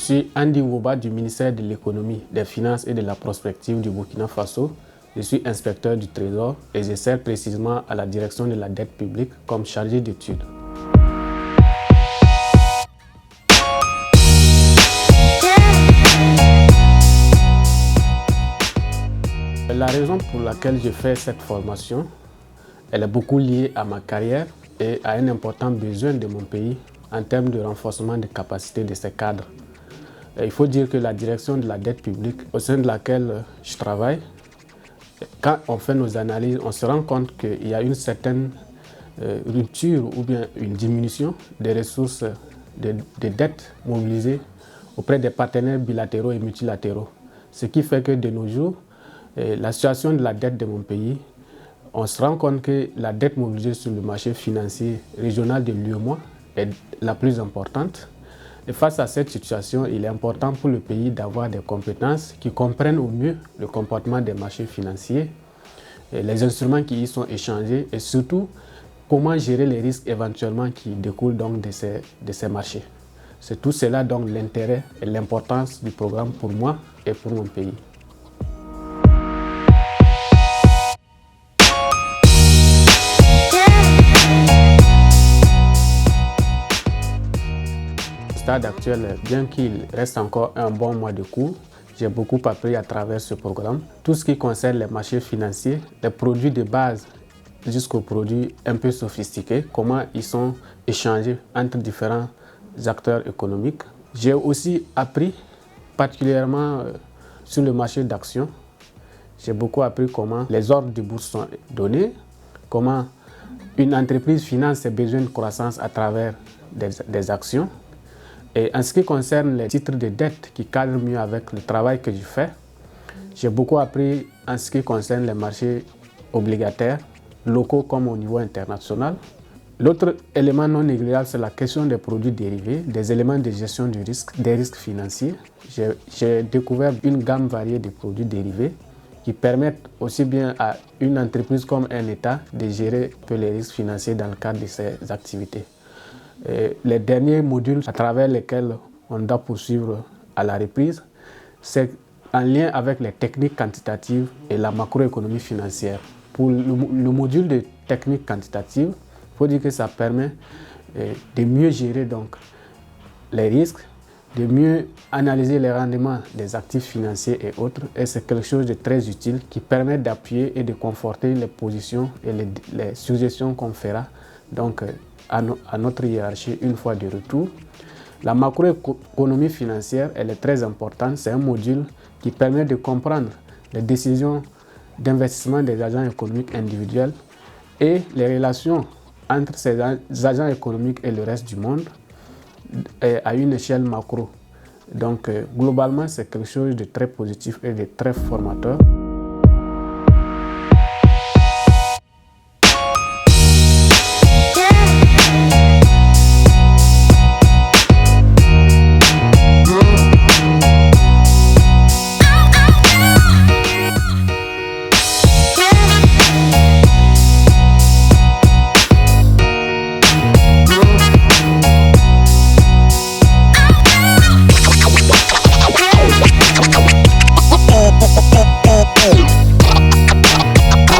suis Andy Woba du ministère de l'Économie, des Finances et de la Prospective du Burkina Faso. Je suis inspecteur du Trésor et je sers précisément à la direction de la dette publique comme chargé d'études. La raison pour laquelle je fais cette formation, elle est beaucoup liée à ma carrière et à un important besoin de mon pays en termes de renforcement des capacités de ses cadres. Il faut dire que la direction de la dette publique au sein de laquelle je travaille, quand on fait nos analyses, on se rend compte qu'il y a une certaine rupture ou bien une diminution des ressources de dettes mobilisées auprès des partenaires bilatéraux et multilatéraux. Ce qui fait que de nos jours, la situation de la dette de mon pays, on se rend compte que la dette mobilisée sur le marché financier régional de l'UEMOA est la plus importante. Et face à cette situation, il est important pour le pays d'avoir des compétences qui comprennent au mieux le comportement des marchés financiers, les instruments qui y sont échangés et surtout comment gérer les risques éventuellement qui découlent donc de ces marchés. C'est tout cela donc l'intérêt et l'importance du programme pour moi et pour mon pays. Au stade actuel, bien qu'il reste encore un bon mois de cours, j'ai beaucoup appris à travers ce programme. Tout ce qui concerne les marchés financiers, les produits de base jusqu'aux produits un peu sophistiqués, comment ils sont échangés entre différents acteurs économiques. J'ai aussi appris particulièrement sur le marché d'actions. J'ai beaucoup appris comment les ordres de bourse sont donnés, comment une entreprise finance ses besoins de croissance à travers des actions. Et en ce qui concerne les titres de dette qui cadrent mieux avec le travail que je fais, j'ai beaucoup appris en ce qui concerne les marchés obligataires, locaux comme au niveau international. L'autre élément non négligeable, c'est la question des produits dérivés, des éléments de gestion du risque, des risques financiers. J'ai découvert une gamme variée de produits dérivés qui permettent aussi bien à une entreprise comme un État de gérer un peu les risques financiers dans le cadre de ses activités. Et les derniers modules à travers lesquels on doit poursuivre à la reprise, c'est en lien avec les techniques quantitatives et la macroéconomie financière. Pour le module de techniques quantitatives, il faut dire que ça permet de mieux gérer donc les risques, de mieux analyser les rendements des actifs financiers et autres. Et c'est quelque chose de très utile qui permet d'appuyer et de conforter les positions et les suggestions qu'on fera donc, à notre hiérarchie une fois de retour. La macroéconomie financière, elle est très importante. C'est un module qui permet de comprendre les décisions d'investissement des agents économiques individuels et les relations entre ces agents économiques et le reste du monde à une échelle macro. Donc, globalement, c'est quelque chose de très positif et de très formateur.